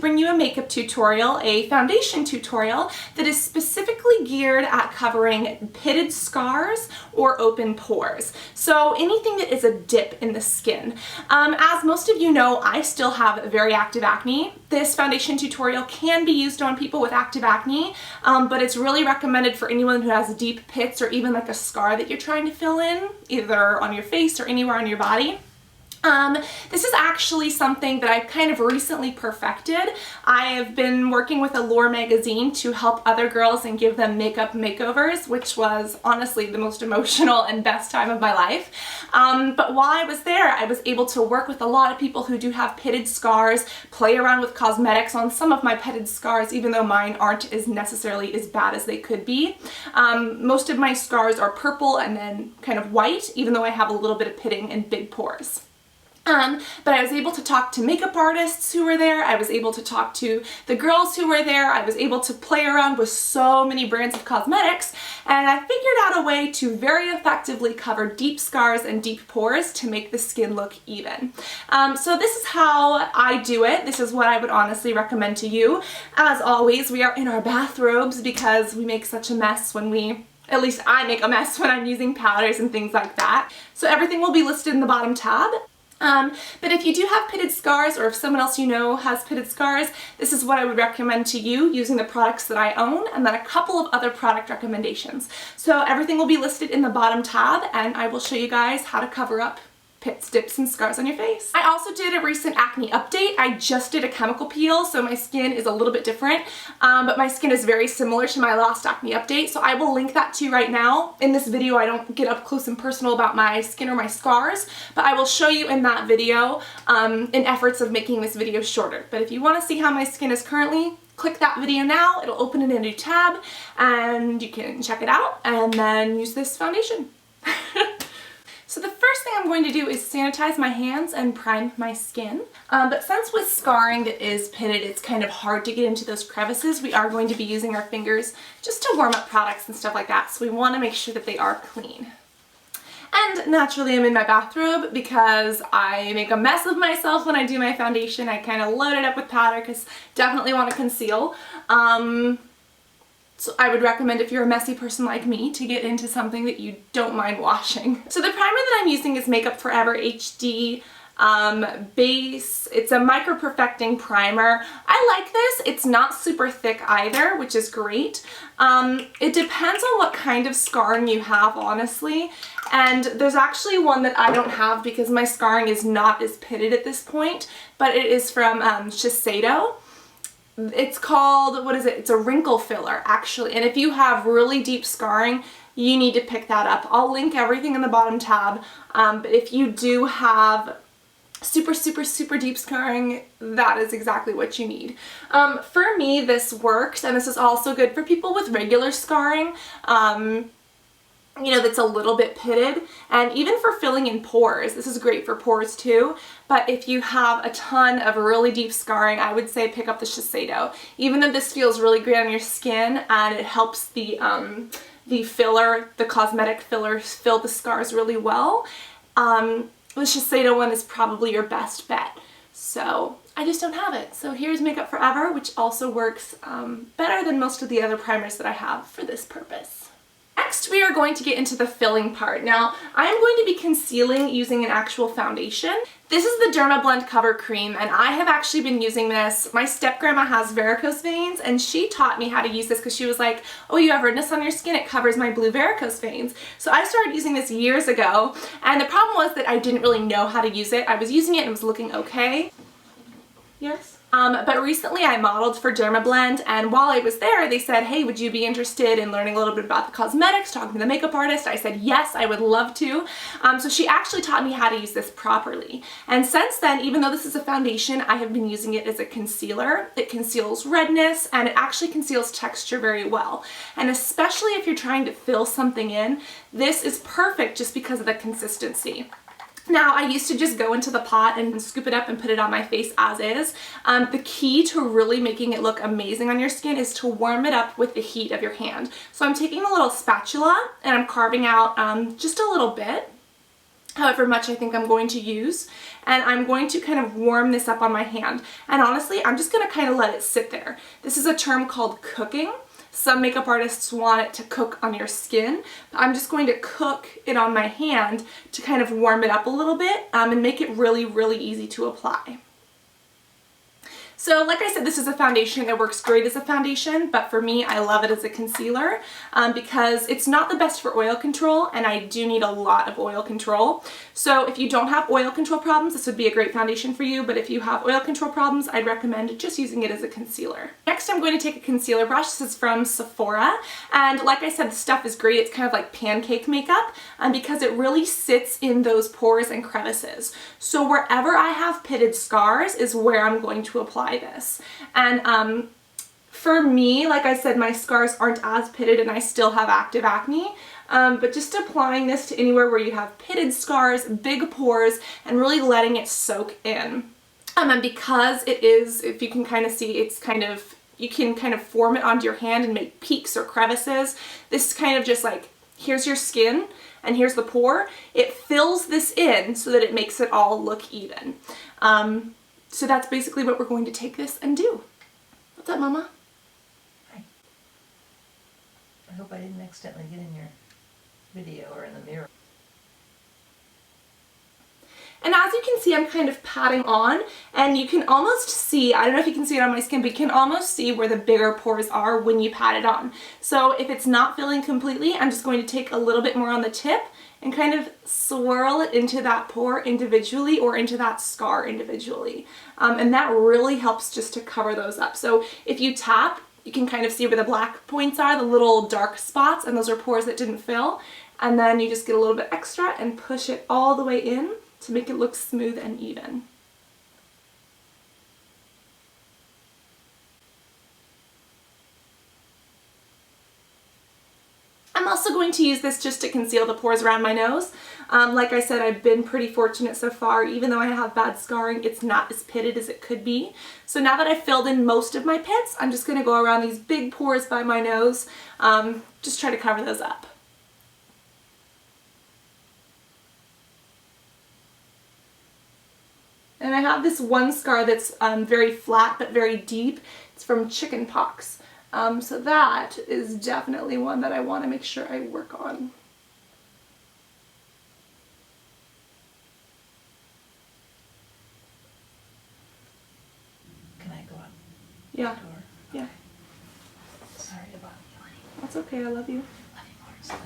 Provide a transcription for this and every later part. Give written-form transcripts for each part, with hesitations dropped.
bring you a makeup tutorial, a foundation tutorial that is specifically geared at covering pitted scars or open pores. So anything that is a dip in the skin. As most of you know, I still have very active acne. This foundation tutorial can be used on people with active acne, but it's really recommended for anyone who has deep pits or even like a scar that you're trying to fill in, either on your face or anywhere on your body. This is actually something that I've kind of recently perfected. I have been working with Allure magazine to help other girls and give them makeup makeovers, which was honestly the most emotional and best time of my life. But while I was there, I was able to work with a lot of people who do have pitted scars, play around with cosmetics on some of my pitted scars, even though mine aren't as necessarily as bad as they could be. Most of my scars are purple and then kind of white, even though I have a little bit of pitting and big pores. But I was able to talk to makeup artists who were there, I was able to talk to the girls who were there, I was able to play around with so many brands of cosmetics, and I figured out a way to very effectively cover deep scars and deep pores to make the skin look even. So this is how I do it. This is what I would honestly recommend to you. As always, we are in our bathrobes because we make such a mess when at least I make a mess when I'm using powders and things like that. So everything will be listed in the bottom tab. But if you do have pitted scars, or if someone else you know has pitted scars, this is what I would recommend to you using the products that I own, and then a couple of other product recommendations. So everything will be listed in the bottom tab, and I will show you guys how to cover up pits, dips, and scars on your face. I also did a recent acne update. I just did a chemical peel, so my skin is a little bit different, but my skin is very similar to my last acne update, so I will link that to you right now. In this video, I don't get up close and personal about my skin or my scars, but I will show you in that video in efforts of making this video shorter. But if you want to see how my skin is currently, click that video now. It'll open in a new tab, and you can check it out, and then use this foundation. So the first thing I'm going to do is sanitize my hands and prime my skin. But since with scarring that is pitted, it's kind of hard to get into those crevices, we are going to be using our fingers just to warm up products and stuff like that. So we want to make sure that they are clean. And naturally I'm in my bathrobe because I make a mess of myself when I do my foundation. I kind of load it up with powder because definitely want to conceal. So I would recommend, if you're a messy person like me, to get into something that you don't mind washing. So the primer that I'm using is MakeupForEver HD base. It's a micro perfecting primer. I like this. It's not super thick either, which is great. It depends on what kind of scarring you have, honestly. And there's actually one that I don't have because my scarring is not as pitted at this point, but it is from Shiseido. It's called, what is it? It's a wrinkle filler, actually. And if you have really deep scarring, you need to pick that up. I'll link everything in the bottom tab. But if you do have super, super, super deep scarring, that is exactly what you need. For me, this works, and this is also good for people with regular scarring. You know, that's a little bit pitted, and even for filling in pores. This is great for pores too, but if you have a ton of really deep scarring, I would say pick up the Shiseido. Even though this feels really great on your skin and it helps the filler, the cosmetic filler, fill the scars really well, the Shiseido one is probably your best bet. So I just don't have it. So here's MakeupForEver, which also works better than most of the other primers that I have for this purpose. Next, we are going to get into the filling part. Now, I'm going to be concealing using an actual foundation. This is the Dermablend Cover Cream, and I have actually been using this. My step-grandma has varicose veins, and she taught me how to use this because she was like, oh, you have redness on your skin, it covers my blue varicose veins. So I started using this years ago, and the problem was that I didn't really know how to use it. I was using it and it was looking okay. Yes? But recently I modeled for Dermablend, and while I was there they said, hey, would you be interested in learning a little bit about the cosmetics, talking to the makeup artist? I said yes, I would love to. So she actually taught me how to use this properly. And since then, even though this is a foundation, I have been using it as a concealer. It conceals redness, and it actually conceals texture very well. And especially if you're trying to fill something in, this is perfect just because of the consistency. Now, I used to just go into the pot and scoop it up and put it on my face as is. The key to really making it look amazing on your skin is to warm it up with the heat of your hand. So I'm taking a little spatula and I'm carving out just a little bit. however much I think I'm going to use, and I'm going to kind of warm this up on my hand. And honestly, I'm just going to kind of let it sit there. This is a term called cooking. Some makeup artists want it to cook on your skin, but I'm just going to cook it on my hand to kind of warm it up a little bit and make it really, really easy to apply. So like I said, this is a foundation that works great as a foundation, but for me, I love it as a concealer because it's not the best for oil control, and I do need a lot of oil control. So if you don't have oil control problems, this would be a great foundation for you, but if you have oil control problems, I'd recommend just using it as a concealer. Next, I'm going to take a concealer brush. This is from Sephora, and like I said, the stuff is great. It's kind of like pancake makeup because it really sits in those pores and crevices. So wherever I have pitted scars is where I'm going to apply this. And for me, like I said, my scars aren't as pitted and I still have active acne, but just applying this to anywhere where you have pitted scars, big pores, and really letting it soak in. And because it is, if you can kind of see, it's kind of, you can kind of form it onto your hand and make peaks or crevices. This is kind of just like, here's your skin and here's the pore. It fills this in so that it makes it all look even. So that's basically what we're going to take this and do. What's up, Mama? Hi. I hope I didn't accidentally get in your video or in the mirror. And as you can see, I'm kind of patting on, and you can almost see, I don't know if you can see it on my skin, but you can almost see where the bigger pores are when you pat it on. So if it's not filling completely, I'm just going to take a little bit more on the tip and kind of swirl it into that pore individually or into that scar individually. And that really helps just to cover those up. So if you tap, you can kind of see where the black points are, the little dark spots, and those are pores that didn't fill. And then you just get a little bit extra and push it all the way in to make it look smooth and even. I'm also going to use this just to conceal the pores around my nose. Like I said, I've been pretty fortunate so far. Even though I have bad scarring, it's not as pitted as it could be. So now that I've filled in most of my pits, I'm just going to go around these big pores by my nose, just try to cover those up. And I have this one scar that's very flat but very deep. It's from chicken pox. So that is definitely one that I want to make sure I work on. Can I go out? Yeah. The door? Yeah. Sorry about you, honey. That's okay, I love you. Love you more. Sleep.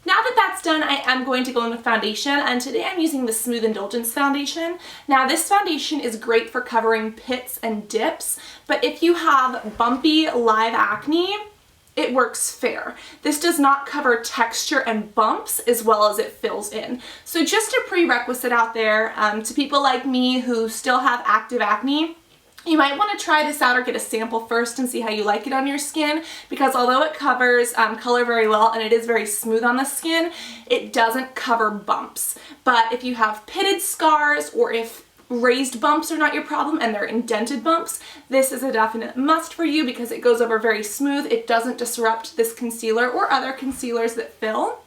Now that that's done, I am going to go in with foundation, and today I'm using the Smooth Indulgence foundation. Now this foundation is great for covering pits and dips, but if you have bumpy live acne, it works fair. This does not cover texture and bumps as well as it fills in. So just a prerequisite out there to people like me who still have active acne, you might want to try this out or get a sample first and see how you like it on your skin, because although it covers color very well and it is very smooth on the skin, it doesn't cover bumps. But if you have pitted scars or if raised bumps are not your problem and they're indented bumps, this is a definite must for you because it goes over very smooth. It doesn't disrupt this concealer or other concealers that fill.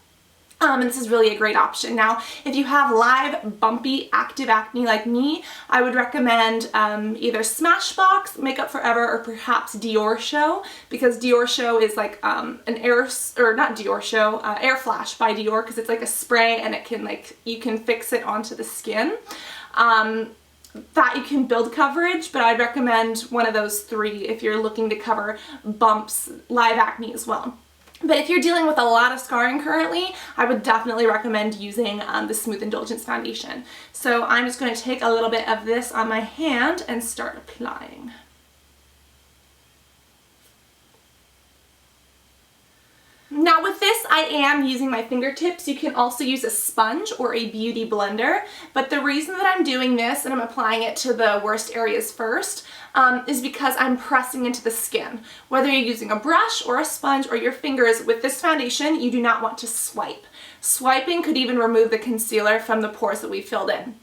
And this is really a great option. Now, if you have live, bumpy, active acne like me, I would recommend either Smashbox, MakeupForEver, or perhaps Dior Show, because Dior Show is like Airflash by Dior, because it's like a spray and it can you can fix it onto the skin. That you can build coverage, but I'd recommend one of those three if you're looking to cover bumps, live acne as well. But if you're dealing with a lot of scarring currently, I would definitely recommend using the Smooth Indulgence foundation. So I'm just going to take a little bit of this on my hand and start applying. Now with this, I am using my fingertips. You can also use a sponge or a beauty blender, but the reason that I'm doing this and I'm applying it to the worst areas first is because I'm pressing into the skin. Whether you're using a brush or a sponge or your fingers, with this foundation, you do not want to swipe. Swiping could even remove the concealer from the pores that we filled in.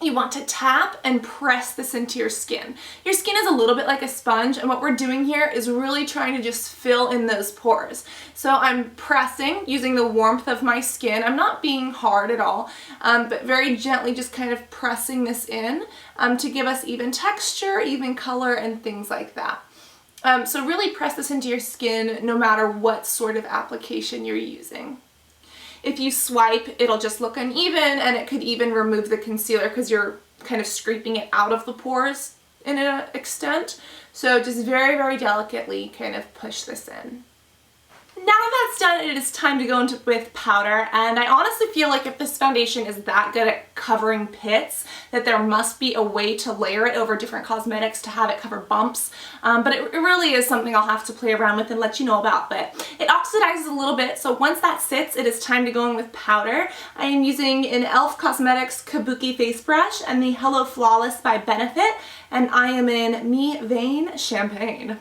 you want to tap and press this into your skin. Your skin is a little bit like a sponge, and what we're doing here is really trying to just fill in those pores. So I'm pressing using the warmth of my skin. I'm not being hard at all, but very gently just kind of pressing this in to give us even texture, even color, and things like that. So really press this into your skin no matter what sort of application you're using. If you swipe, it'll just look uneven, and it could even remove the concealer because you're kind of scraping it out of the pores in an extent. So just very, very delicately kind of push this in. Now that's done, it is time to go into with powder, and I honestly feel like if this foundation is that good at covering pits, that there must be a way to layer it over different cosmetics to have it cover bumps, but it really is something I'll have to play around with and let you know about. But it oxidizes a little bit, so once that sits, it is time to go in with powder. I am using an e.l.f. Cosmetics Kabuki face brush and the Hello Flawless by Benefit, and I am in Me Vein Champagne.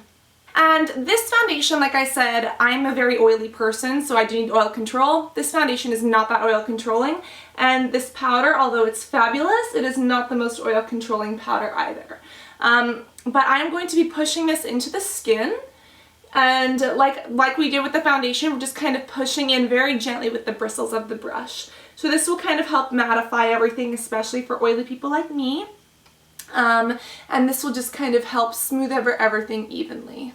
And this foundation, like I said, I'm a very oily person, so I do need oil control. This foundation is not that oil controlling, and this powder, although it's fabulous, it is not the most oil controlling powder either. But I'm going to be pushing this into the skin, and like we did with the foundation, we're just kind of pushing in very gently with the bristles of the brush. So this will kind of help mattify everything, especially for oily people like me. And this will just kind of help smooth over everything evenly.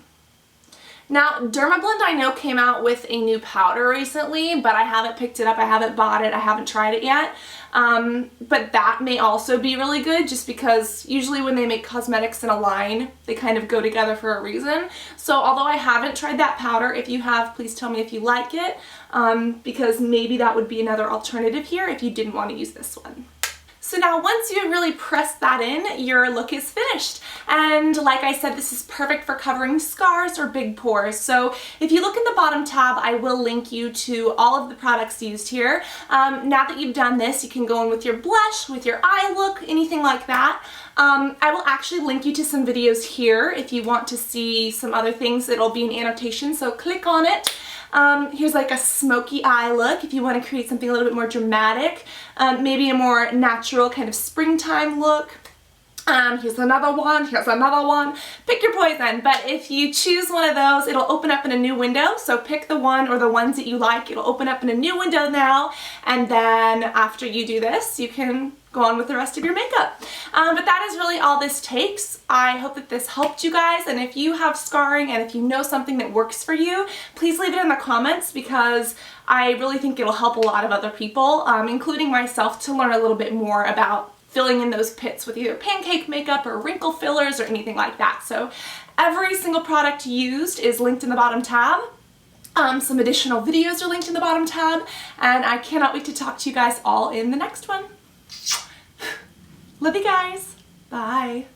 Now, Dermablend I know came out with a new powder recently, but I haven't picked it up, I haven't bought it, I haven't tried it yet. But that may also be really good just because usually when they make cosmetics in a line, they kind of go together for a reason. So although I haven't tried that powder, if you have, please tell me if you like it, because maybe that would be another alternative here if you didn't want to use this one. So now once you really press that in, your look is finished. And like I said, this is perfect for covering scars or big pores. So if you look in the bottom tab, I will link you to all of the products used here. Now that you've done this, you can go in with your blush, with your eye look, anything like that. I will actually link you to some videos here if you want to see some other things. It'll be an annotation, so click on it. Here's like a smoky eye look if you want to create something a little bit more dramatic, maybe a more natural kind of springtime look. Here's another one, pick your poison, but if you choose one of those, it'll open up in a new window, so pick the one or the ones that you like. It'll open up in a new window now, and then after you do this, you can go on with the rest of your makeup. But that is really all this takes. I hope that this helped you guys, and if you have scarring and if you know something that works for you, please leave it in the comments because I really think it'll help a lot of other people, including myself, to learn a little bit more about filling in those pits with either pancake makeup or wrinkle fillers or anything like that. So every single product used is linked in the bottom tab. Some additional videos are linked in the bottom tab, and I cannot wait to talk to you guys all in the next one. Love you guys!